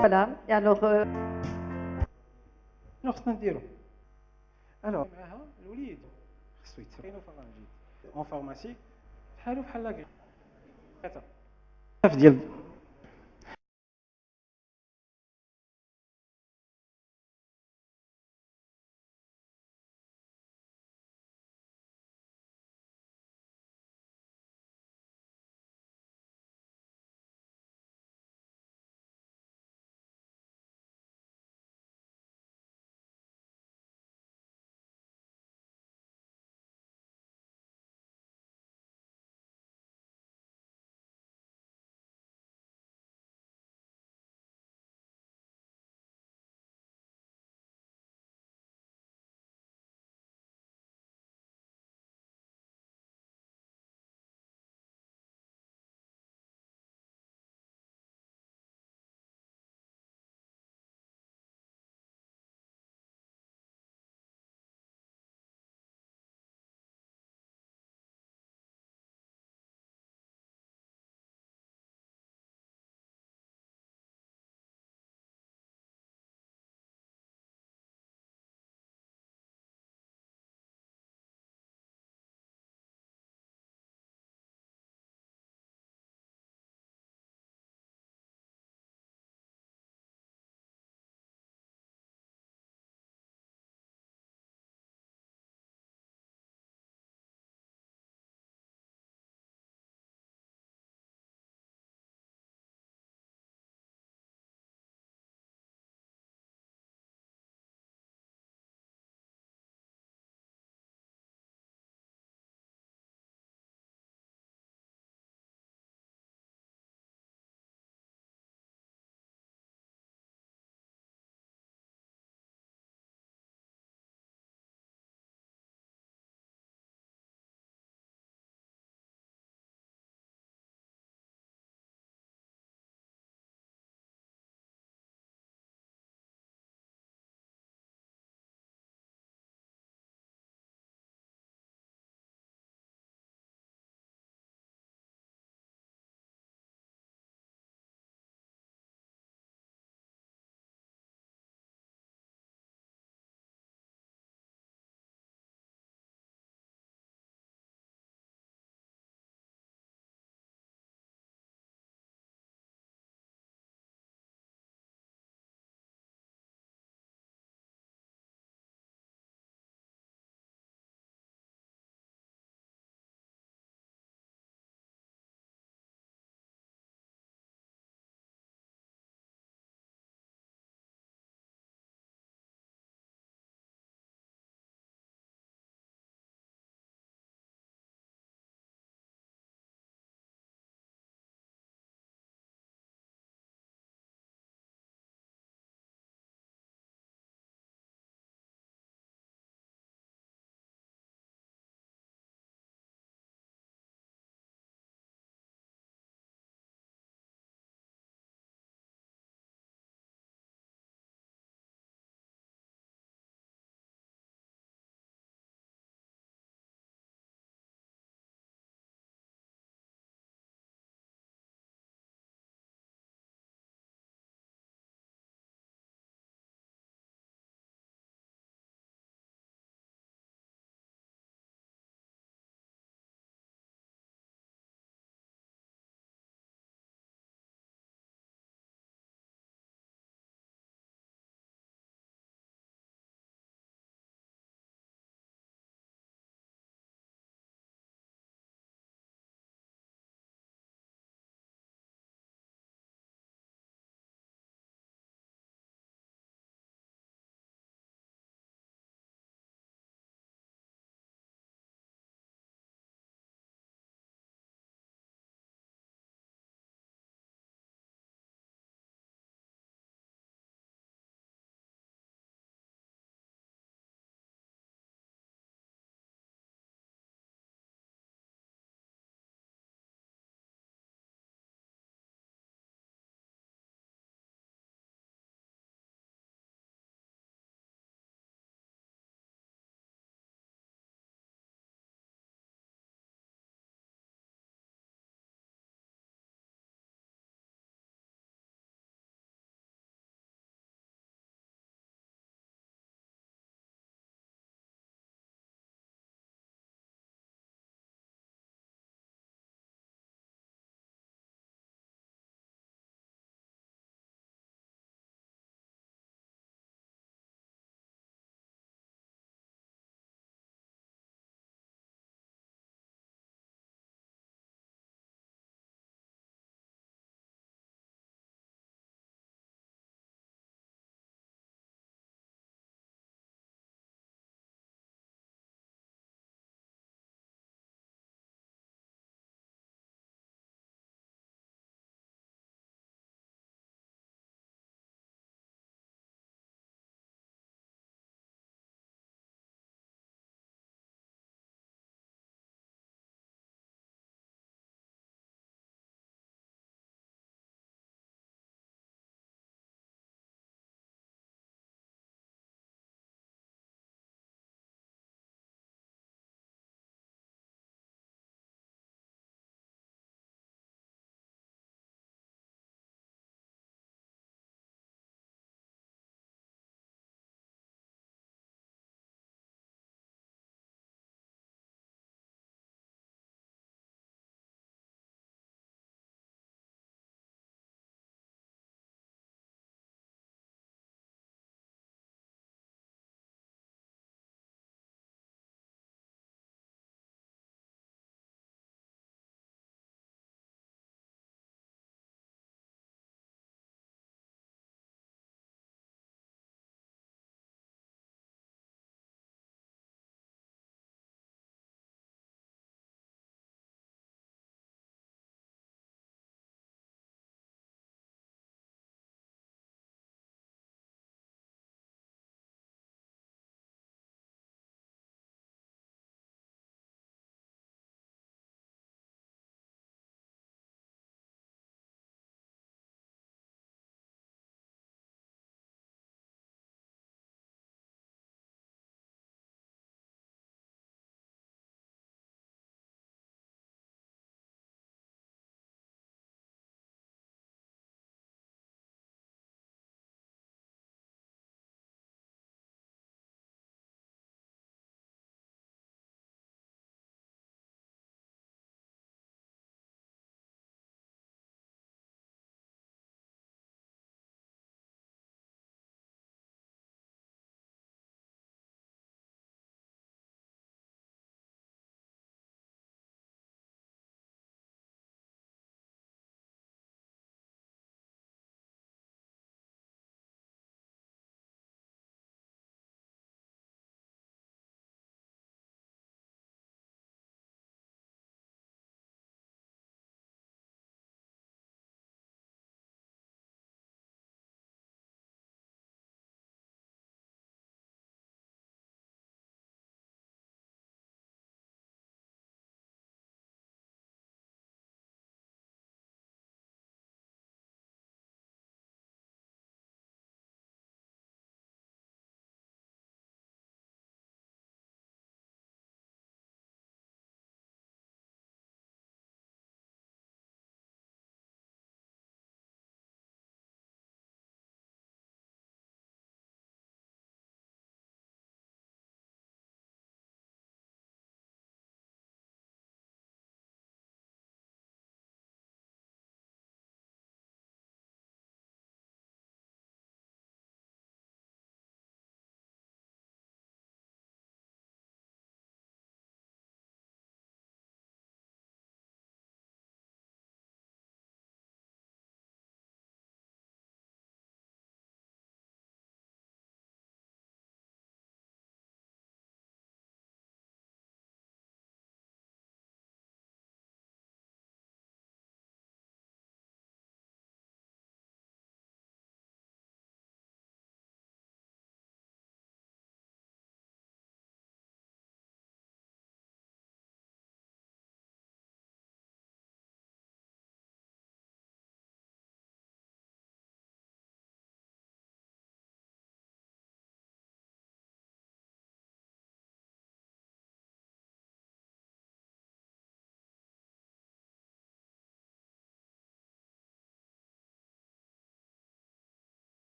Voilà. Et alors, شنو خصنا نديرو؟ الوغ معاها الوليد خصو يتفينو فرنجي اون فارماسي بحالو بحال لاكي بزاف ديال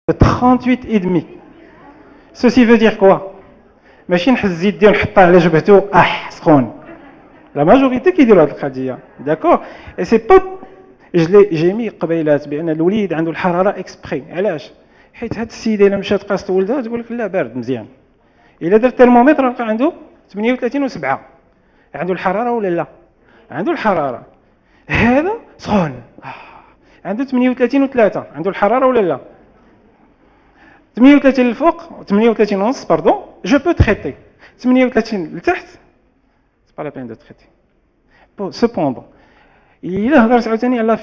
38 et demi. Ceci veut dire quoi? ماشي نحز يدي ونحطها على جبهته سخون. La majorité كيديروا هذه القضيه. D'accord? Et c'est pas j'ai mis قبيلات بان الوليد عنده الحراره اكسبري. علاش؟ حيت هاد السيده الا مشات قاست ولدها تقول لك لا بارد مزيان. الا درت ترمومتر لقى عنده 38 و7. عنده الحراره ولا لا؟ عنده الحراره. هذا سخون. عنده 38 و3. عنده الحراره ولا لا؟ 38 للفوق 38 ونص باردون جو بو تريتي. 38 لتحت سي با لا بين دو تريتي. سوبوندون الا هضرت عاوتاني على لا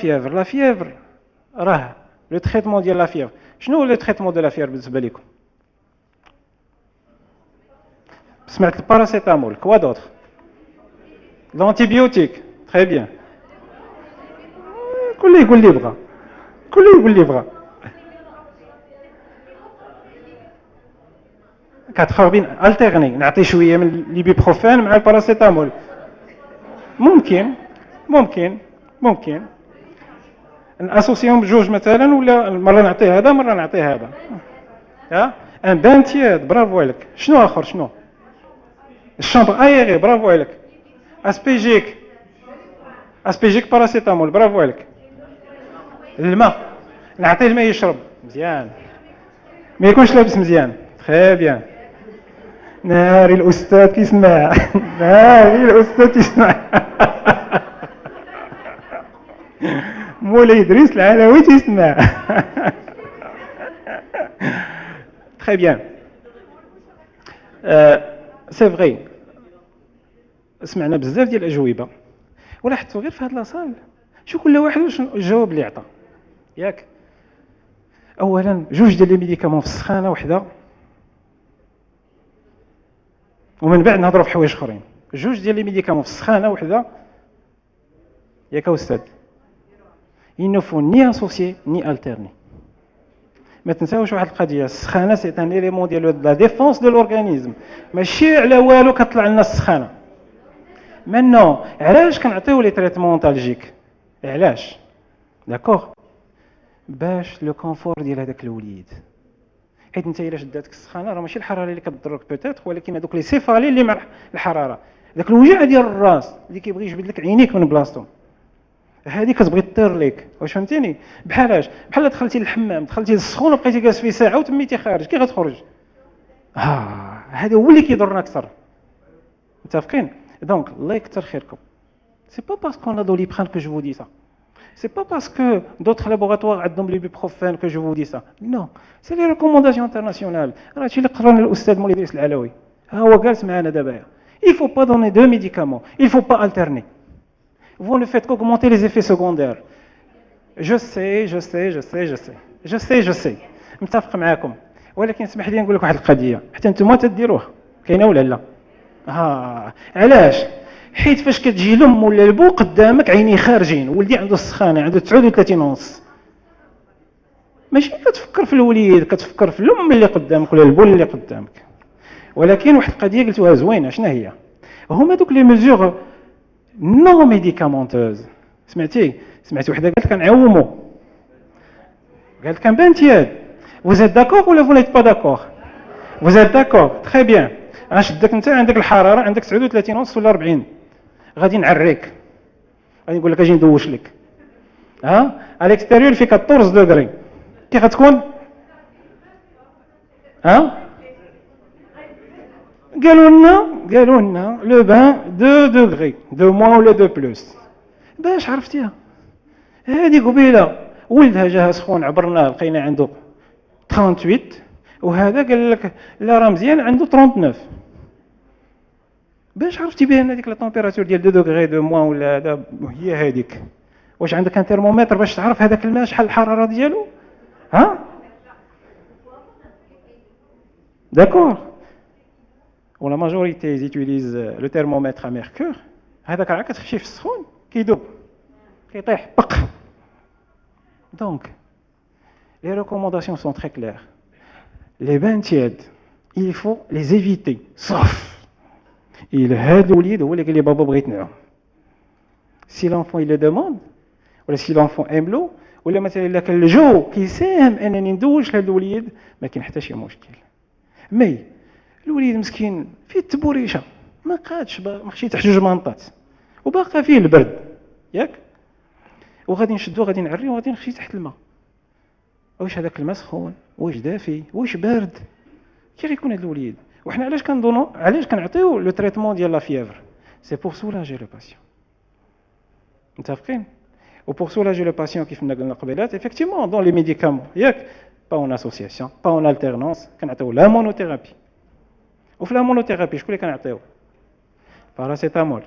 فيفر راه لو تريتمون ديال لا فيفر. شنو هو لو تريتمون دو لا فيفر بالنسبه لكم؟ سمعت الباراسيتامول. كوا دوطخ؟ لانتيبيوتيك. تري بيان. كل يقول لي بغا. كل يقول لي بغا. كتخربين التيرني نعطي شويه من ليبيبروفين مع الباراسيتامول. ممكن ناسوسيهم بجوج مثلا ولا مره نعطي هذا مره نعطي هذا. ان بان تياد. برافو عليك. شنو اخر؟ شنو الشامبر ايري؟ برافو عليك. اسبيجيك باراسيتامول. برافو عليك. الماء نعطيه الماء يشرب مزيان ما يكونش لابس مزيان. تري بيان. ناري الاستاذ كيسمع. ناري الاستاذ كيسمع. مولاي ادريس العلوي تيسمع. تري بيان. سي فغي سمعنا بزاف ديال الاجوبه ولاحظتوا غير في هاد لاصال شو كل واحد واش الجواب اللي عطى ياك. اولا جوج ديال لي ميديكامون في السخانه وحده ومن بعد نهضروا في حوايج اخرين. جوج ديال لي ميديكامون في السخانه وحده ياك استاذ. il ne faut ni associer ni alterner. ما تنساوش واحد القضيه. السخانه سي ان اليمون ديال لا ديفونس دو لورغانيزم. ماشي على والو كطلع لنا السخانه. منو علاش كنعطيو لي تريتمون اونتالجيك؟ علاش؟ داكوغ باش لو كونفور ديال هذاك الوليد. حيت انت الا شداتك السخانه راه ماشي الحراره اللي كتضرك بوتيت ولكن هذوك لي سيفالي اللي مع الحراره. داك الوجع ديال الراس اللي كيبغي يجبد لك عينيك من بلاصتهم هذه كتبغي تطير ليك. واش فهمتيني؟ بحالاش؟ بحال دخلتي للحمام دخلتي للسخون وبقيتي جالس فيه ساعه وتميتي خارج كي غتخرج. هذا هو اللي كيضرنا اكثر. متفقين؟ دونك الله يكثر خيركم. سي با باسكو دوليبران كو جو دي سا. C'est pas parce que d'autres laboratoires عندهم ليبيبروفين que je vous dis ça. Non, c'est les recommandations internationales. راه هادشي اللي قررنا الاستاذ مولاي ادريس العلوي. ها هو جالس معنا دابا. Il faut pas donner deux médicaments. Il faut pas alterner. Vous ne faites qu'augmenter les effets secondaires. Je sais. متفق معاكم. ولكن اسمح لي نقول لك واحد القضيه حتى نتوما تديروها. كاينه ولا لا؟ علاش؟ حيت فاش كتجي لام ولا البو قدامك عينيه خارجين ولدي عنده السخانه عنده 39 ونص ماشي كتفكر في الوليد كتفكر في الام اللي قدامك ولا البو اللي قدامك. ولكن واحد القضيه قلتوها زوينه. شنو هي؟ هما دوك لي ميزور نو ميديكامونتوز. سمعتي وحده قالت كنعوموا قالت كنبان تياد. vous êtes d'accord ولا vous n'êtes pas d'accord؟ vous êtes d'accord très bien. غنشدك انت عندك الحراره عندك 39 ونص ولا 40 غادي نعريك غادي نقول لك اجي ندوش لك. الاكستيريور فيك 14 دوغري كي غتكون؟ قالوا لنا لو بان 2 دوغري 2 موان ولا 2 بلوس. باش عرفتيها؟ هذه قبيله ولدها جاها سخون عبرناه لقينا عنده 38 وهذا قال لك لا راه مزيان عنده 39. باش عرفتي بان هذيك لا طومبيراتور ديال 2 دوغري 2 موان ولا هذا هي هذيك؟ واش عندك ان ترمومتر باش تعرف هذاك الماء شحال الحراره ديالو؟ داكور. ولا ماجوريتي يوتيليز لو ترمومتر ا ميركور. هذاك راه كتخشي في السخون كيدوب كيطيح بق. دونك les recommandations sont très claires. Les bains tièdes il faut les éviter sauf هذا الوليد هو اللي بابا بغيت نعوم. Si l'enfant il le demande ou si l'enfant aime l'eau ولا مثلا الا كان الجو كيساهم انني ندوش لهذا الوليد ما كاين حتى شي مشكل. مي الوليد مسكين فيه التبوريشه ما قادش مشي تحت جوج منطات وباقى فيه البرد ياك، وغادي نشدو غادي نعريو وغادي نخشي تحت الماء. واش هذاك الماء سخون واش دافي واش بارد كي غيكون هذا الوليد؟ وحنا علاش كنظنوا علاش كنعطيو لو تريتمون ديال لا فيفر؟ سي بور سولاجي لو باسيون. متفقين؟ و بور سولاجي لو باسيون كيف ما قلنا قبيلات effectivement dans les médicaments ياك با اون اسوسياسيون با اون التيرنونس كنعطيو لا مونوثيرابي. وفي لا مونوثيرابي شكون اللي كنعطيو؟ باراسيتامول.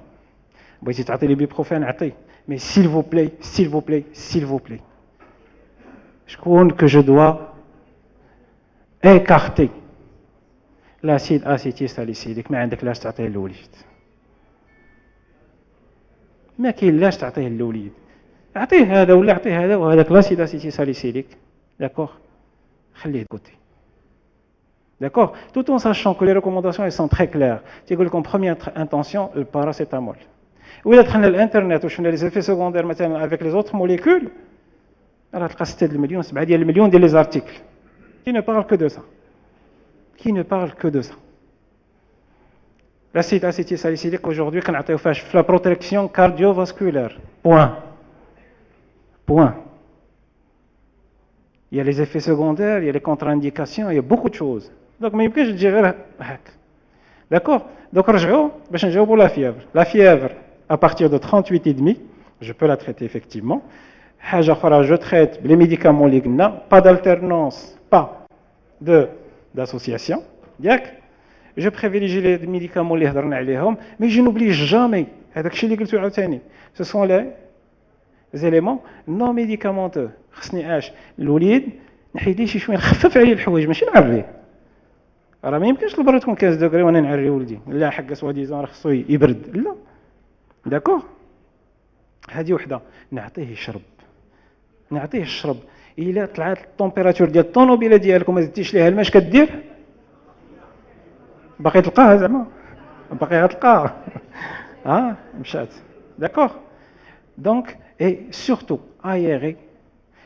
بغيتي تعطي لي بيبروفين عطي، مي s'il vous plaît s'il vous plaît s'il vous plaît شكون que je dois écarter l'acide acétylsalicylique. ما عندك لاش تعطيه للوليد، ما كاين لاش تعطيه للوليد، اعطيه هذا ولا اعطيه هذا وهذاك لاسيد acétylsalicylique داكوغ خليه كوتي داكوغ tout en sachant que les recommandations elles sont très claires. تيقول لكم première intention le paracétamol. وإلا دخلنا الانترنت وشفنا لي زيفي سيكوندير مثلا افيك لي زوتر موليكول راه تلقى 6 المليون 7 ديال المليون ديال لي زارتيكل qui ne parlent que de ça qui ne parlent que de ça. L'acide acétylsalicylique aujourd'hui كنعطيو فاش في la protection cardiovasculaire point. Il y a les effets secondaires, il y a les contre-indications, il y a beaucoup de choses. Donc ما يمكنش تجي غير هاك. D'accord? Donc رجعوا باش نجاوبوا la fièvre. La fièvre à partir de 38,5 je peux la traiter effectivement. حاجه اخرى je traite les médicaments اللي قلنا pas d'alternance pas d'association ياك. je privilégie les médicaments اللي هضرنا عليهم mais je n'oublie jamais هذاك الشيء اللي قلتو عاوتاني ce sont les éléments non médicamenteux. خصني الوليد نحيد ليه شي شويه نخفف عليه الحوايج ماشي نعريه. راه ما يمكنش البرد تكون 15 دوغري وانا نعري ولدي لا حق سوا ديزون راه خصو يبرد لا داكوغ. هذه وحده نعطيه الشرب الا طلعت التمبيراتور ديال الطوموبيله ديالكم ما زدتيش ليها الماء اش كدير؟ باقي تلقاها زعما باقي غتلقاها مشات داكوغ. دونك اي سورتو ايري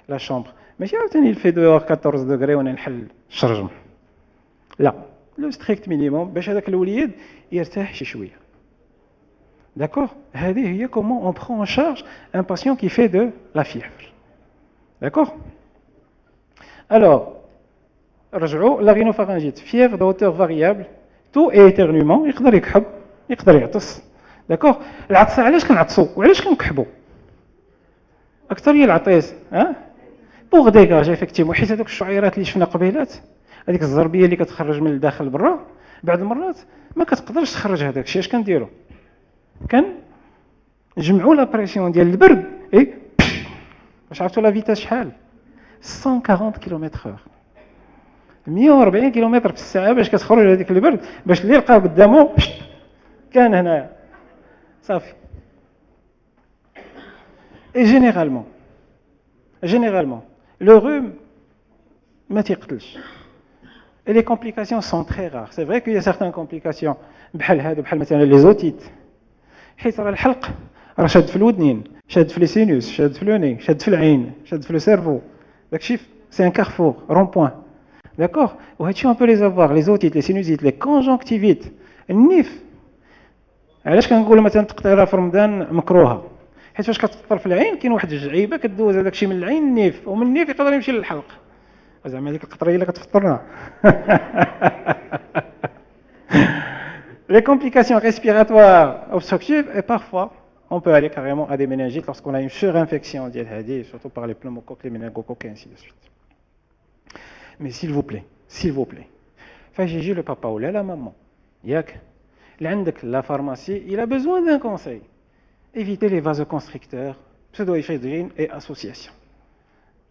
لا شامبر ماشي عاوتاني الفي دو 14 دوغري وانا نحل الشرجم لا لو ستريكت مينيموم باش هذاك الوليد يرتاح شي شويه داكوغ. هذه هي كومون اون برون ان شارج ان باسيون كي في دو لا فيفر داكوغ. الوغ رجعوا لا رينوفارنجيت فيفر دو هوتور فاريابل تو ايترنيمون يقدر يكحب يقدر يعطس داكوغ. العطسه علاش كنعطسوا وعلاش كنكحبوا اكثر هي العطيس بوغ ديكاج ايفيكتيفمون حيت هذوك الشعيرات اللي شفنا قبيلات هذيك الزربيه اللي كتخرج من الداخل برا بعض المرات ما كتقدرش تخرج هذاك الشيء. اش كنديروا؟ نجمعوا لا بريسيون ديال البرد باش عرفتوا لا فيتاس شحال 140 كيلومتر 140 كيلومتر في الساعه باش كتخرج هذيك البرد باش اللي لقاه قدامه كان هنايا صافي. اي généralement le rhume ما تيقتلش. Et les complications sont très rares. C'est vrai qu'il y a certaines complications بحال هادو بحال مثلا لي زوتيت حيت راه الحلق راه شاد في الودنين شاد في لي سينوس شاد في لوني شاد في العين شاد في لو سيرفو داكشي سي ان كارفور رون بوين داكوغ. وهادشي اون بو لي افوار لي زوتيت لي سينوزيت لي كونجونكتيفيت النيف. علاش كنقولوا مثلا التقطيره في رمضان مكروهه؟ حيت فاش كتفطر في العين كاين واحد الجعيبه كدوز هذاك الشيء من العين النيف ومن النيف يقدر يمشي للحلق زعما هذيك القطريه اللي كتفطرنا. Les complications respiratoires obstructives et parfois on peut aller carrément à des méningites lorsqu'on a une surinfection ديال هذه surtout par les pneumocoques les méningocoques et ainsi de suite. Mais s'il vous plaît فاش يجي le papa ou la maman ياك اللي عندك la pharmacie il a besoin d'un conseil. Éviter les vasoconstricteurs, pseudoéphédrine et association.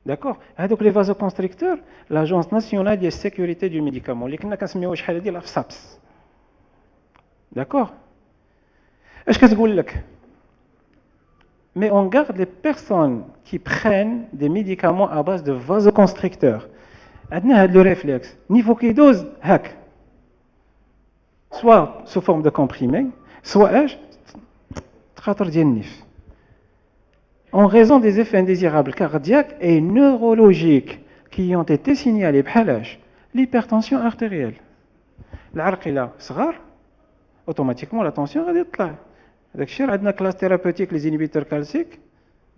D'accord? هذوك les vasoconstricteurs, l'Agence nationale de sécurité du médicament, اللي كنا كنسميوها شحال هذه الأفسابس. D'accord? اش كتقول لك؟ Mais on garde les personnes qui prennent des médicaments à base de vasoconstricteurs. عندنا هذا le réflexe. Niveau qui dose هاك. Soit sous forme de comprimé, soit خاطر ديال النيف. en raison des effets indésirables cardiaques et neurologiques qui ont été signalés بحال l'hypertension artérielle. العرق إلا صغار automatiquement la tension غادي تطلع. هذاك الشيء عندنا كلاس thérapeutique les inhibiteurs calciques,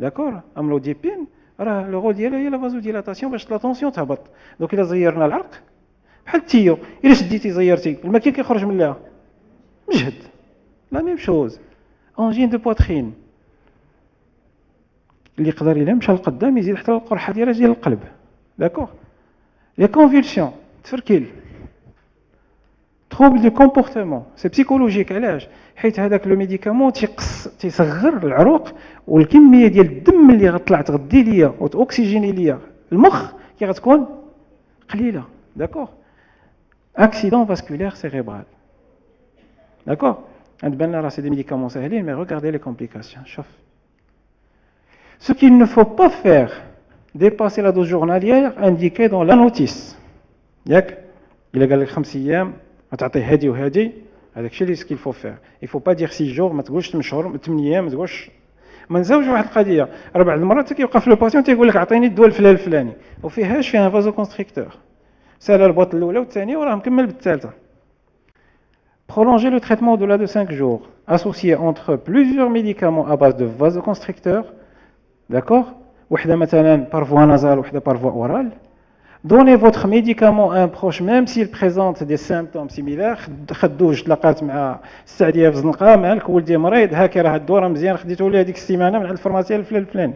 d'accord, amlodipine, راه لو رول ديالها هي لا فازوديلاتاسيون باش لا tension تهبط. دونك إلا زيرنا العرق بحال التيو، إلا شديتي زيرتي الماء كيخرج من لها مجهد. لا ميم شوز انجين دو بواترين اللي يقدر إلا مشى لقدام يزيد حتى القرحه ديال القلب. داكوغ لي كونفولسيون تفركيل trouble du comportement c'est psychologique. علاش؟ حيت هذاك لو ميديكامون تيصغر العروق والكميه ديال الدم اللي غطلع تغدي ليا وتوكسيجيني ليا المخ كي غتكون قليله. داكوغ accident vasculaire cérébral. D'accord. C'est des médicaments sahélés, mais regardez les complications. Ce qu'il ne faut pas faire, dépasser la dose journalière indiquée dans la notice. Il a قال لك 5 أيام تعطي هادي وهادي، هذاك الشيء اللي qu'il faut faire. Il faut pas dire 6 jours، ما تقولش 8 شهور 8 أيام، ما تقولش. ما نساوش واحد القضيه، راه بعض المرات كيوقف لو باسيون تيقول لك عطيني الدواء الفلاني وفيهاش فيها فازو كونستريكتور. سال البوط الاولى والثانيه وراه مكمل بالثالثه. Prolonger le traitement au-delà de 5 jours, associé entre plusieurs médicaments à base de vasoconstricteurs, d'accord, وحده مثلا par voie nasale وحده par voie orale. Donnez votre médicament à un proche même s'il présente des symptômes similaires. خدوج تلاقات مع السعديه في الزنقه مالك ولدي مريض هاكي راه الدوره مزيان خديته ليه هذيك السيمانه من عند الفارماسيان الفلاني.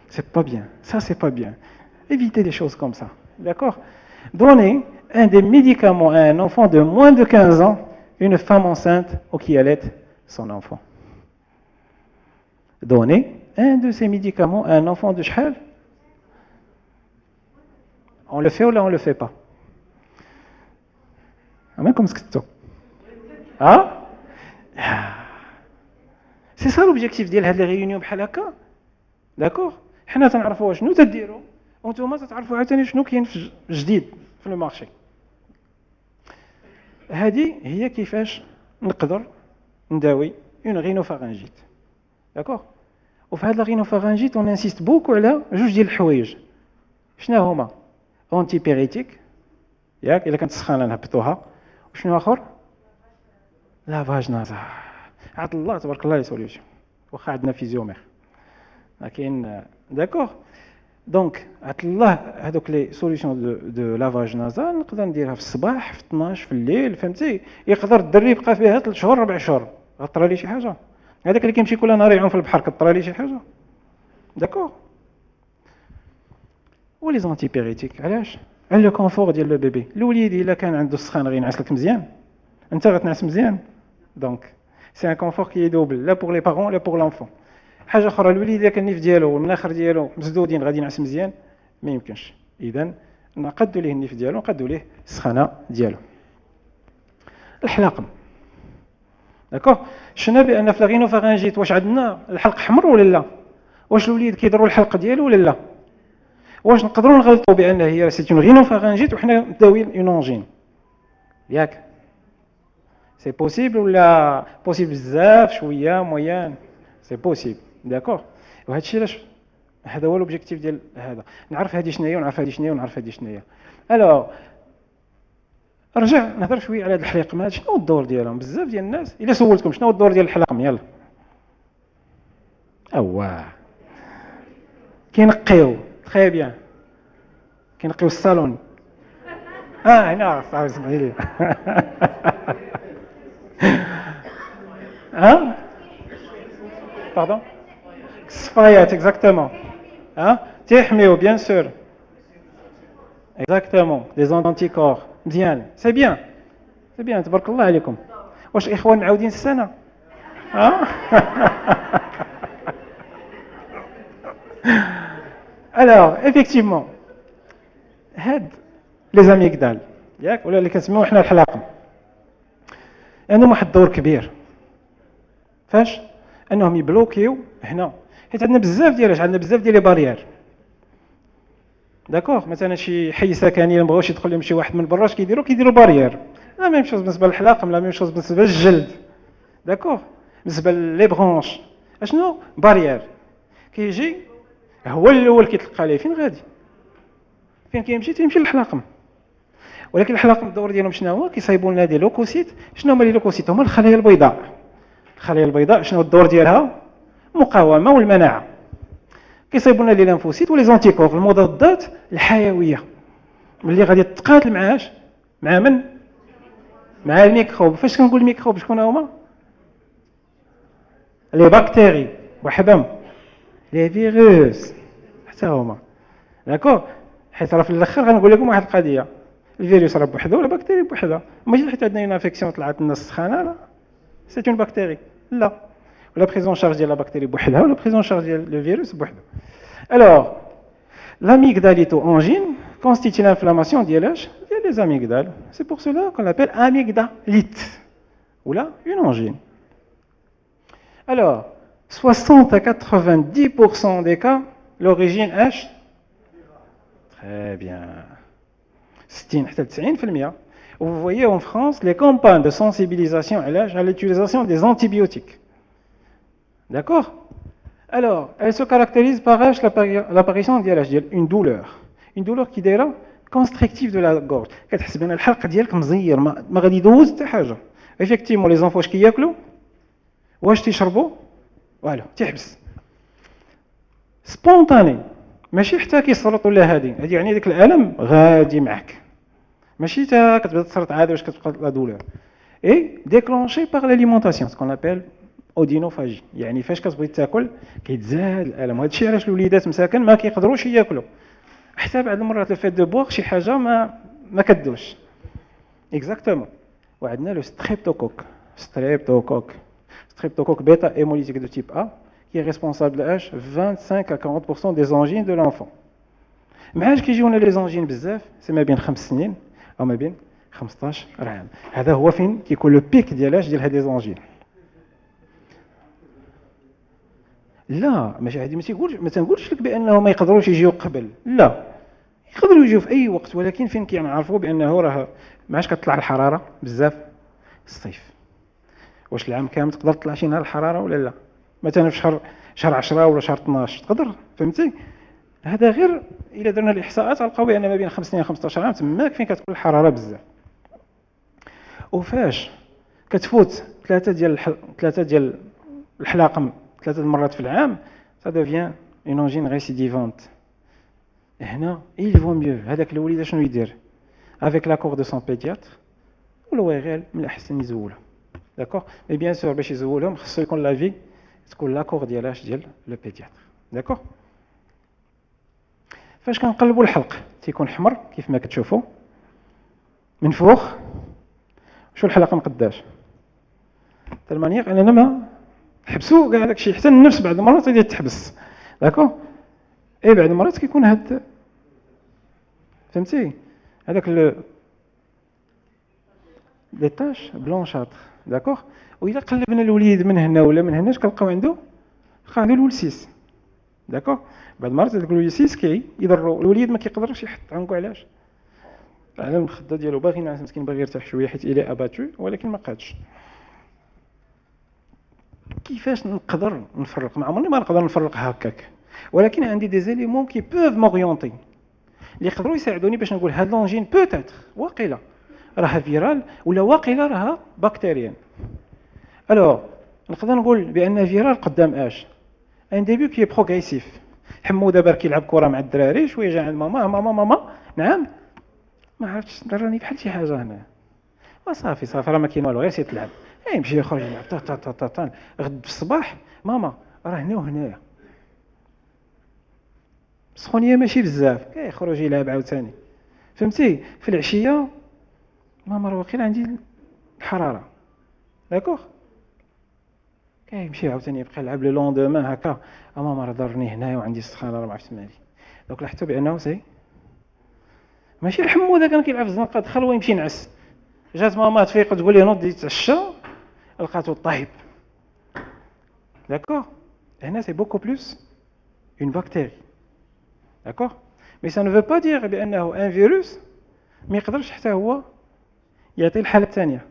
C'est pas bien, ça c'est pas bien. Évitez des choses comme ça, d'accord. Donnez un des médicaments à un enfant de moins de 15 ans, une femme enceinte ou qui allait son enfant. Donnez un de ces médicaments à un enfant de شحال. On le fait ou là on le fait pas. Même comme سكتو. Ah? C'est ça l'objectif ديال هاد لي ريونيون بحال هكا. داكوغ حنا تنعرفوا شنو تديروا وانتم تتعرفوا عاوتاني شنو كاين في جديد في المارشي. هذه هي كيفاش نقدر نداوي اون غينوفارنجيت. داكوغ وفي هاد الغينوفارنجيت اون انسيست بوكو على جوج ديال الحوايج. شنو هما؟ اونتي بيريتيك ياك الا كانت سخانه نهبطوها. وشنو اخر؟ لافاج نازال. عطا الله تبارك الله لي سوليوشن واخا عندنا فيزيومير لكن داكوغ. دونك عطا الله هذوك لي سوليوشن دو لافاج نازال نقدر نديرها في الصباح في 12 في الليل. فهمتي؟ يقدر الدري يبقى فيها 3 شهور 4 شهور. غطرى لي شي حاجه؟ هذاك اللي كيمشي كل نهار يعوم في البحر كطرى لي شي حاجه؟ داكوغ. ولي زونتي بيريتيك علاش؟ على لو كونفور ديال لو بيبي. الوليد الا كان عنده السخان غينعس لك مزيان انت غتنعس مزيان. دونك سي ان كونفور كي دوبل لا بور لي بارون لا بور لونفون. حاجه اخرى الوليد اذا كان النيف ديالو والمناخر ديالو مسدودين غادي ينعس مزيان ما يمكنش. اذا نقدوا ليه النيف ديالو نقدوا ليه السخانه ديالو. الحلاقم داكوغ. شفنا بان في الغينوفارنجيت واش عندنا الحلق حمر ولا لا؟ واش الوليد كيضروا الحلق ديالو ولا لا؟ واش نقدروا نغلطوا بان هي سي اون غينوفارنجيت وحنا نداوي اون اونجين ياك؟ سي بوسيبل ولا بوسيبل بزاف شويه مويان؟ سي بوسيبل. داكوغ. وهذا الشيء علاش هذا هو لوبجيكتيف ديال هذا. نعرف هذه شنو هي ونعرف هذه شنو هي ونعرف هذه شنو هي. الوغ رجع نهضر شويه على هذا الحلاقم. شنو الدور ديالهم؟ بزاف ديال الناس الا سولتكم شنو هو الدور ديال الحلاقم يلا اواه كينقيو تري بيان كينقيو الصالون. هنا صافي اسمعي لي. باردون الصفايات اكزاكتومون. تيحميو بيان سور اكزاكتومون لي زونتيكور مزيان. سي بيان سي بيان تبارك الله عليكم. واش اخوان معاودين السنه؟ Alors, effectivement, هاد لي زاميغدال ياك ولا اللي كنسميوه حنا الحلاقم عندهم واحد الدور كبير. فاش؟ انهم يبلوكيو هنا حيت عندنا بزاف ديال عندنا بزاف ديال لي باريير. داكوغ مثلا شي حي سكني ما بغاوش يدخل لهم شي واحد من برا اش كيديروا باريير. لا ميم شوز بالنسبه للحلاقم لا ميم شوز بالنسبه للجلد. داكوغ. بالنسبه لي برونش اشنو باريير. كيجي هو الاول كيتلقى ليه فين غادي، فين كيمشي؟ تيمشي للحلاقم. ولكن الحلاقم الدور ديالهم شنو هو؟ كيصايبوا لنا دي لوكوسيت. شنو هما لي لوكوسيت؟ هما الخلايا البيضاء. الخلايا البيضاء شنو الدور ديالها؟ مقاومه والمناعه. كيصايبوا لنا لي لانفوسيت ولي زونتيكور، المضادات الحيويه ملي غادي تتقاتل معاش مع من؟ مع الميكروب. فاش كنقول الميكروب شكون هما؟ لي بكتيري وحدهم، لي فيروس حتى هما. داكور؟ حيت راه في الاخر غنقول لكم واحد القضيه، الفيروس راه بوحدو ولا بكتيري بوحدها. ماشي حيت عندنا اون انفيكسيون طلعت لنا السخانه لا سي اون بكتيري، لا. ولا بريزون شارج ديال لا بكتيري بوحدها ولا بريزون شارج ديال لو فيروس بوحدو. الوغ l'amygdalito angine constitue l'inflammation ديال les amygdales. C'est pour cela qu'on l'appelle amygdalite ou là une angine. Alors 60 à 90% des cas l'origine H. Très bien. 60 حتى 90%. Vous voyez en France les campagnes de sensibilisation à l'utilisation des antibiotiques. D'accord? Alors, elle se caractérise par l'apparition d'une douleur. Une douleur qui est constrictive de la gorge. كتحس بان الحلق ديالك مزير ما غادي يدوز حتى حاجه. Effectivement, les enfants واش كياكلوا؟ واش تيشربوا؟ والو تيحبس. سبونطاني ماشي حتى كيصرط ولا هادي يعني داك الالم غادي معك. ماشي حتى كتبدا تصرط عاد واش كتبقى لا دولور. Et déclenché par l'alimentation, ce qu'on appelle اودينوفاجي. يعني فاش كتبغي تاكل كيتزاد الالم. وهذا الشيء علاش الوليدات مساكن ما كيقدروش ياكلوا حتى بعض المرات الفيت دو بوغ شي حاجه ما كدوش اكزاكتومون. وعندنا لو ستريبتوكوك بيتا هيموليتيك دو تيب A qui est responsable de 25 à 40% des angines de l'enfant. معاش كيجيونا لي زونجين بزاف سي ما بين 5 سنين او ما بين 15 عام. هذا هو فين كيكون لو بيك ديال هاد لي زونجين. لا ماشي هادي ما تنقولش لك بانه ما يقدروش يجيو قبل، لا يقدروا يجيو في اي وقت. ولكن فين كيعرفوا بانه راه معاش كتطلع الحراره بزاف الصيف. واش العام كامل تقدر تطلع شي نهار الحراره ولا لا؟ مثلا في شهر 10 ولا شهر 12 تقدر، فهمتي؟ هذا غير الا درنا الاحصاءات غنلقاو بان ما بين 5 سنين و 15 عام تماك فين كتكون الحراره بزاف. وفاش كتفوت ثلاثه ديال الحلاقم 3 مرات في العام ça devient une angine récidivante. هنا il vaut mieux هذاك الوليد شنو يدير avec l'accord de son pédiatre ولا غير من الاحسن يزولها. داكوغ مي بيان سور باش يزولهم خصو يكون لافي تكون لاكور ديال لو بيدياتر. داكوغ فاش كنقلبوا الحلق تيكون حمر كيف ما كتشوفوا منفوخ. شو الحلقه مقداش المانيير اننا ما حبسوا كاع داكشي حتى النفس بعض المرات غادي تحبس. داكوغ اي بعض المرات كيكون هاد فهمتي هذاك لي طاش بلونشاتر. داكوغ وإلا قلبنا الوليد من هنا ولا من هنا كنلقاو عنده الولسيس. داكوغ بعض المرات هذاك الولسيس كيضروا الوليد ما كيقدرش يحط عنكو. علاش؟ على المخده ديالو باغي نعس مسكين باغي يرتاح شويه حيت الى اباتو ولكن ما قادش. كيفاش نقدر نفرق؟ ما عمرني ما نقدر نفرق هكاك، ولكن عندي دي زيليمون كي بوف موريونتي اللي يقدروا يساعدوني باش نقول هاد لونجين بوتيتر واقيلا راها فيرال ولا واقيلا راها بكتيريان. الوغ نقدر نقول بان فيرال قدام اش ان ديبي كي بروغريسيف. حمو دابا كيلعب كره مع الدراري شويه جا عند ماما نعم ما عرفتش دراني بحال شي حاجه هنا وصافي راه ما كاين والو غير سي تلعب. يمشي يخرج يلعب تا غد في الصباح ماما راه هنا وهنايا سخونيه ماشي بزاف كيخرج يلعب عاوتاني. فهمتي؟ في العشيه ماما راه واقيلا عندي الحراره. داكوغ كيمشي عاوتاني يبقى يلعب لو لوندومان هكا ماما راه ضرني هنايا وعندي السخانه راه ما عرفتش مالي. دونك لاحظتوا بانه سي ماشي الحمو ذا كان كيلعب في الزنقه دخل ويمشي ينعس. جات ماما تفيق تقول لي نوض يتعشى لقاتو طايب. داكوغ هنا سي بوكو بلوس اون بكتيري. داكوغ مي سا نو فو با دير بانه ان فيروس ما يقدرش حتى هو يعطي الحاله الثانيه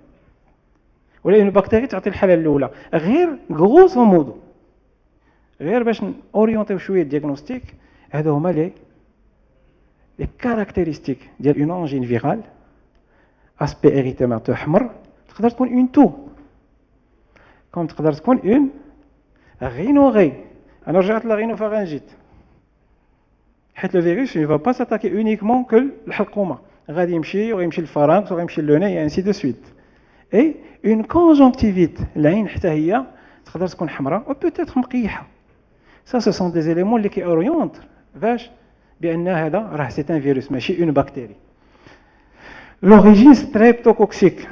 ولا ان بكتيري تعطي الحاله الاولى. غير غروسو مودو غير باش اورينتيو شويه الدياغنوستيك. هادو هما لي كاركتيرستيك ديال اون انجين فيرال. اسبي اريتيماتو حمر تقدر تكون اون تو، كوم تقدر تكون اون غينوغي. انا رجعت لا غينوفارنجيت حيت لو فيروس ne va pas s'attaquer uniquement que الحلقومه، غادي يمشي ويمشي للفارنكس ويمشي للوني انسي دو سويت. اي اون كونجونكتيفيت العين حتى هي تقدر تكون حمراء و بوتيتر مقيحه. سا سو سون دي زيليمون اللي كي اورينت باش بان هذا راه سي ان فيروس ماشي اون بكتيري. لوريجين ستريبتوكوكسيك،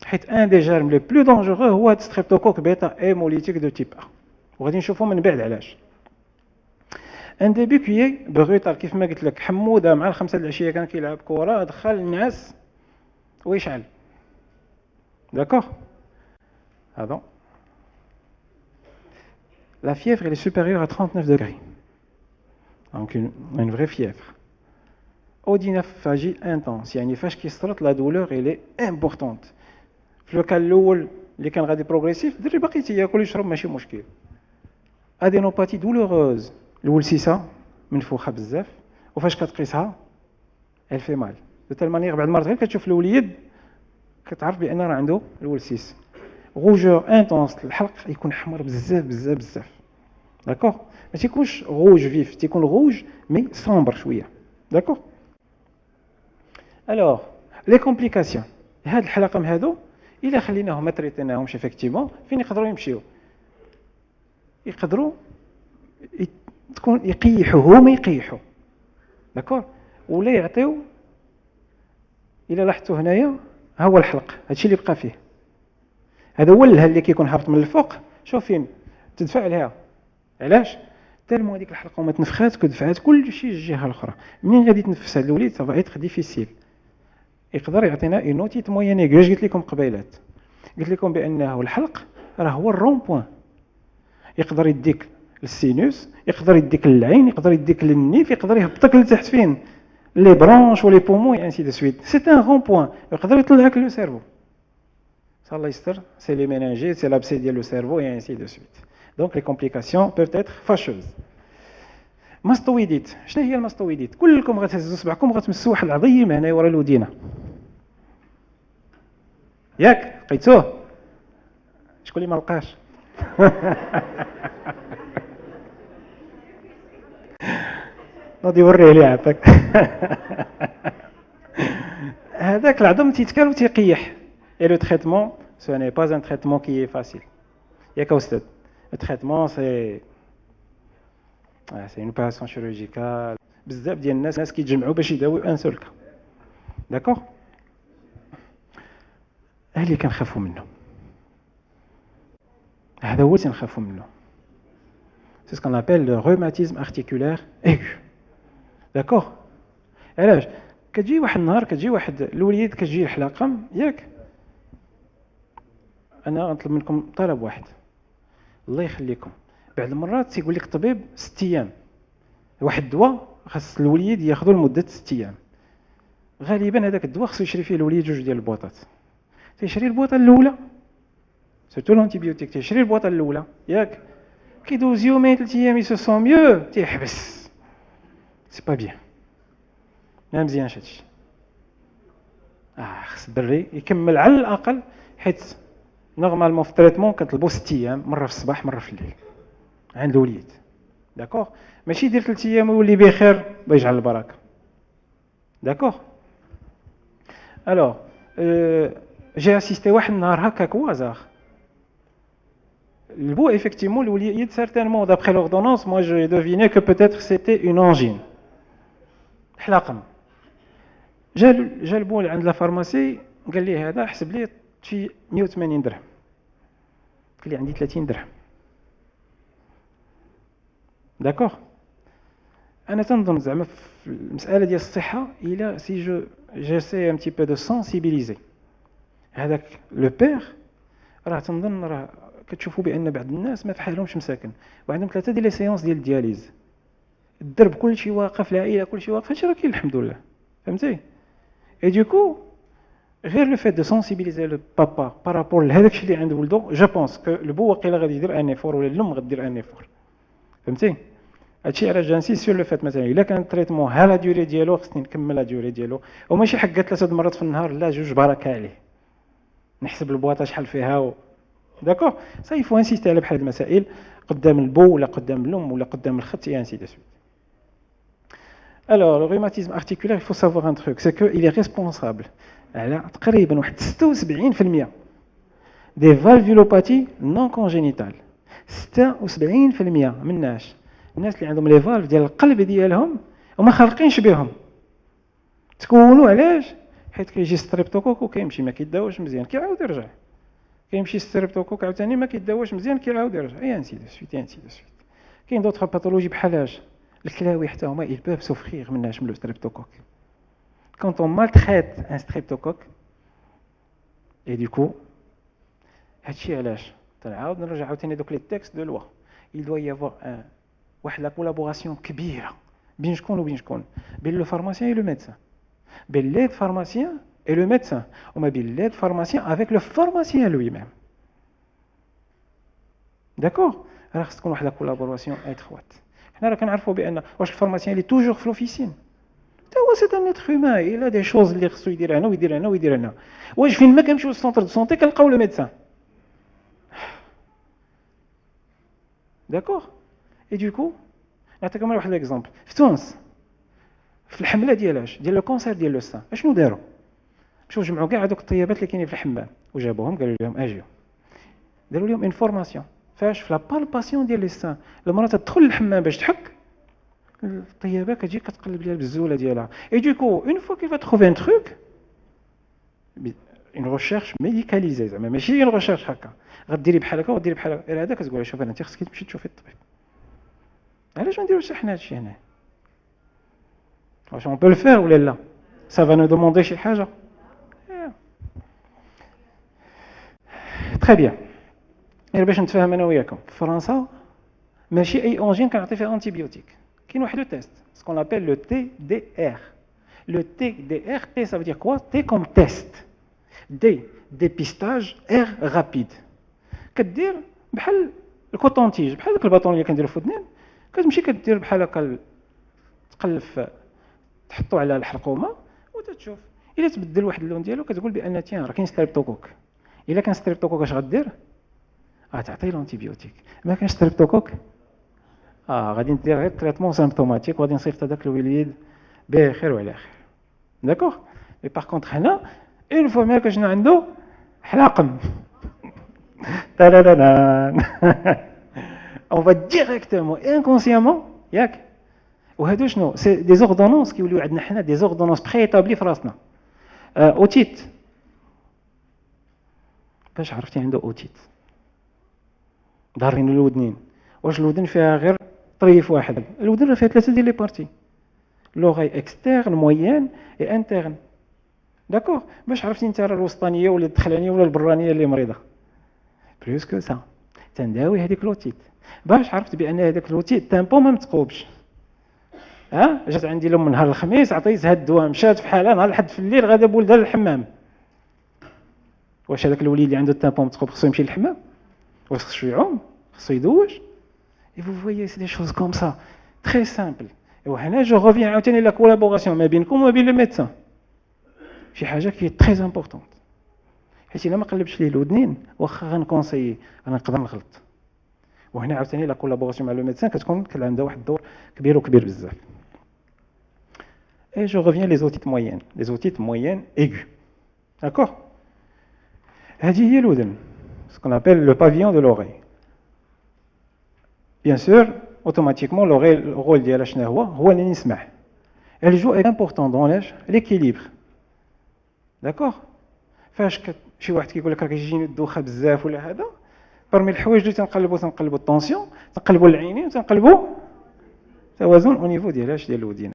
حيت ان دي جيرم لي بلو دونجورو هو هاد ستريبتوكوك بيتا هيموليتيك دو تيب ا، وغادي نشوفو من بعد علاش. ان ديبي كوي بغوتال كيف ما قلت لك، حموده مع الخمسه د العشيه كان كيلعب كره دخل الناس ويشعل. داكوغ هذا la fièvre elle est supérieure à 39 degrés, donc une vraie fièvre. Odynophagie intense يعني فاش كيصرت لا دولور elle est importante. في لو كان الاول اللي كان غادي بروغريسيف الدري باقي تياكل يشرب ماشي مشكل. ادينوباتي دولوروز الولسيسه منفوخه بزاف وفاش كتقيسها elle fait mal de telle manière بعد مرات غير كتشوف الوليد كتعرف بان راه عنده الولسيس. روجور انتونس الحلق يكون احمر بزاف بزاف بزاف. داكوغ ما تيكونش روج فيف، تيكون روج مي سومبر شويه. داكوغ الوغ لي كومبليكاسيون هاد الحلقم هادو الا خليناهم ما تريتيناهمش افكتيفمون فين يقدروا يمشيو؟ يقدروا تكون يقيحوا هما يقيحوا. داكوغ ولا يعطيو. الا لاحظتوا هنايا ها هو الحلق هادشي اللي بقى فيه، هذا هو اللي كيكون هابط من الفوق. شوف فين تدفع لها، علاش؟ تالمو هذيك الحلقه ما تنفخات كدفعات كل شيء الجهه الاخرى. منين غادي تنفس هذا الوليد صافا ايتر ديفيسيل. يقدر يعطينا اون نوتيت موينيك. واش قلت لكم قبيلات؟ قلت لكم بانه الحلق راه هو الرون بوين، يقدر يديك للسينوس، يقدر يديك للعين، يقدر يديك للنيف، يقدر يهبطك لتحت فين لي برانش ولي بومون انسي دو سويت. سي ان رون بوين يقدر يطلعك لو سيرفو. الله يستر سي لي مينانجيت سي لابسي ديال لو سيرفو اي انسي دو سويت. دونك لي كومبليكاسيون بيف اتر فاشوز. ماستويديت، شنو هي الماستويديت؟ كلكم غتهزوا صبعكم غتمسوا واحد العظيم هنا ورا الودينه، ياك لقيتوه؟ شكون اللي ما لقاش؟ غادي يوريه لي عطاك. هذاك العظم تيتكال وتيقيح. اي لو تريتمون سو ني با ان تريتمون كي فاسيل. ياك استاذ؟ لو تريتمون سي اون اوبيراسيون شيروجيكال. بزاف ديال الناس كيتجمعوا باش يداويو ان سول كا. داكوغ اللي كنخافوا منه، هذا هو اللي تنخافوا منه. سي سكون ابل لو روماتيزم ارتيكولير ايغو. داكوغ علاش؟ كتجي واحد النهار كتجي واحد الوليد كتجي الحلاقه ياك. انا غنطلب منكم طلب واحد الله يخليكم. بعض المرات تيقول لك الطبيب 6 ايام واحد الدواء خاص الوليد ياخذوا لمده 6 ايام. غالبا هذاك الدواء خصو يشري فيه الوليد 2 ديال البوطات. تيشري البوطه الاولى سيرتو لونتيبيوتيك، تيشري البوطه الاولى ياك. كيدوز يومين 3 ايام يسو سون ميو تيحبس. سي با بيان، ما مزيانش هادشي. خص الدري يكمل على الاقل، حيت نورمالمون في التريتمون كنطلبوا 6 ايام، مره في الصباح مره في الليل عند الوليد. داكوغ ماشي يدير 3 ايام ويولي بخير الله يجعل البركه. داكوغ الوغ جي اسيستي واحد النهار هكاك وازار البو effectivement الوليد certainement d'après l'ordonnance moi j'ai deviné que peut-être c'était une angine. حلاقم جا البو عند لا فارماسي قال لي هذا حسب لي شي 180 درهم. قال لي عندي 30 درهم. داكوغ انا تنظن زعما في المساله ديال الصحه الى سي جو جيسي ان تي بو دو سنسيبيليزي هذاك لو بير. راه تنظن راه كتشوفوا بان بعض الناس ما فحالهمش مساكن وعندهم 3 ديال لي سيونس ديال الدياليز. الدرب كلشي واقف، العائله كلشي واقف، هادشي راه كاين الحمد لله. فهمتي؟ اي دوكو غير لو فيت دو سونسيبيليزي لو بابا بارابور لهذاك الشيء اللي عند ولده جو بونس كو البو واقيلا غادي يدير ان ايفور ولا الام غدير ان ايفور فهمتي هادشي علاش جانسي سور لو فات مثلا الا كان التريتمون ها لا ديوري ديالو خصني نكمل لا ديوري ديالو وماشي حق 3 المرات في النهار لا جوج بركه عليه نحسب البواطه شحال فيها داكوغ سا يفو انسيستي على بحال هاد المسائل قدام البو ولا قدام الام ولا قدام الخت اي انسي دو سويت. Alors, le rhumatisme articulaire, il faut savoir un truc, c'est qu'il est responsable على تقريبا واحد 76% des valvulopathies non congénitales. 76% من الناس اللي عندهم لي فالف ديال القلب ديالهم وما خالقينش بهم. تكونوا علاش؟ حيت كيجي ستريبتوكوك وكيمشي ما كيداوش مزيان كيعاود يرجع. كيمشي ستريبتوكوك عاوتاني ما كيداوش مزيان كيعاود يرجع. اي انسي دو سويت انسي دو سويت. كاين دوطخ باثولوجي بحالاش الكلاوي حتى هما ils peuvent souffrir من le streptocoque. Quand on maltraite un streptocoque et du coup هادشي علاش تنعاود نرجع عاوتاني دوك لي تيكست دو لوا il doit y avoir واحد لا كولابوراسيون كبيره بين شكون وبين شكون بين لو فارماسيان et le médecin بين l'aide pharmacien et le médecin وما بين l'aide pharmacien avec le pharmacien lui-même. D'accord. راه خص تكون واحد لا كولابوراسيون étroite. حنا راه كنعرفوا بان واش الفارماسيان اللي توجور في لوفيسين حتى هو سي ان اتر هيومان الا دي شوز اللي خصو يدير هنا ويدير هنا ويدير هنا واش فين ما كنمشيو للسونتر دو سونتي كنلقاو لو ميدسان داكوغ اي دوكو نعطيكم واحد ليكزامبل في تونس في الحمله ديال لو كونسير ديال لو سان اشنو داروا مشاو جمعوا كاع هذوك الطيابات اللي كاينين في الحمام وجابوهم قالوا لهم اجيو داروا لهم اون فورماسيون فاش في لا بالباسيون ديال لي سان المراه تدخل للحمام باش تحك الطيابه كتجي كتقلب ليها بالزوله ديالها اي دوكو اون فوا كي فا تروفي ان تروك اون ريشيرش ميديكاليزي زعما ماشي اون ريشيرش هكا غديري بحال هكا وديري بحال هكا غير هذا كتقول شوف انت خصك تمشي تشوفي الطبيب علاش ما نديروش حنا هادشي هنا واش اون بو لو فير ولا لا سا فا نو دوموندي شي حاجه تري بيان غير باش نتفاهم انا وياكم في فرنسا ماشي اي اونجين كنعطي فيها انتيبيوتيك كاين واحد لو تيست سكون لابيل لو تي دي ار لو تي دي ار تي ça veut dire quoi تي كوم تيست دي ديبيستاج ار رابيد كدير بحال الكوطونتيج بحال داك الباطون اللي كنديرو في ودنين كتمشي كدير بحال هكا تقلب تحطو على الحلقومه وتتشوف الا تبدل واحد اللون ديالو كتقول بان تيان راه كاين ستريبتوكوك الا كان ستريبتوكوك اش غدير تعطي لونتيبيوتيك ما كانش ستريبتوكوك غادي ندير غير تريتمون سيمبتوماتيك وغادي نصيفط هذاك الوليد بخير وعلى خير داكوغ مي باغ كونطخ هنا اون فوا ما كاش عنده حلاقم تاراران اون فا ديريكتومون انكونسيامون ياك وهادو شنو سي دي زوردونونس كيوليو عندنا حنا دي زوردونونس بري ايطابلي في راسنا اوتيت باش عرفتي عنده اوتيت ضارين الودنين واش الودن فيها غير طريف واحد الودن راه فيها 3 ديال لي بارتي لوغاي اكسترن موين اي انترن داكوغ باش عرفتي انت راه الوسطانيه ولا الدخلانيه ولا البرانيه اللي مريضه بلوس كو سا تنداوي هذيك لوتيت باش عرفت بان هذاك لوتيت تامبو ما متقوبش جات عندي لهم نهار الخميس عطيتها الدواء مشات في حالها نهار الحد في الليل غادا بولدها للحمام واش هذاك الوليد اللي عنده التامبو متقوب خصو يمشي للحمام واش خصو يعوم خصو يدوش et vous voyez c'est des choses comme ça très simple وهنا جو reviens عاوتاني لا كولابوراسيون ما بينكم وما بين لو ميدسان شي حاجه كي تري امبورطونط حيت الا ما قلبش ليه الودنين واخا غنكونسيي انا نقدر نغلط وهنا عاوتاني لا كولابوراسيون مع لو ميدسان كتكون عندها واحد الدور كبير وكبير بزاف et je reviens les otites moyennes aiguës d'accord هذه هي الودن ce qu'on appelle le pavillon de l'oreille. Bien sûr, automatiquement, l'oreille, le rôle ديالها شنو هو اللي نسمع. Elle joue est important dans l'équilibre. D'accord. فاش شي واحد كيقول لك راه كيجيني الدوخه بزاف ولا هذا برمي الحوايج اللي تنقلبوا الطونسيون تنقلبوا العينين وتنقلبوا توازن او نيفو ديال الودين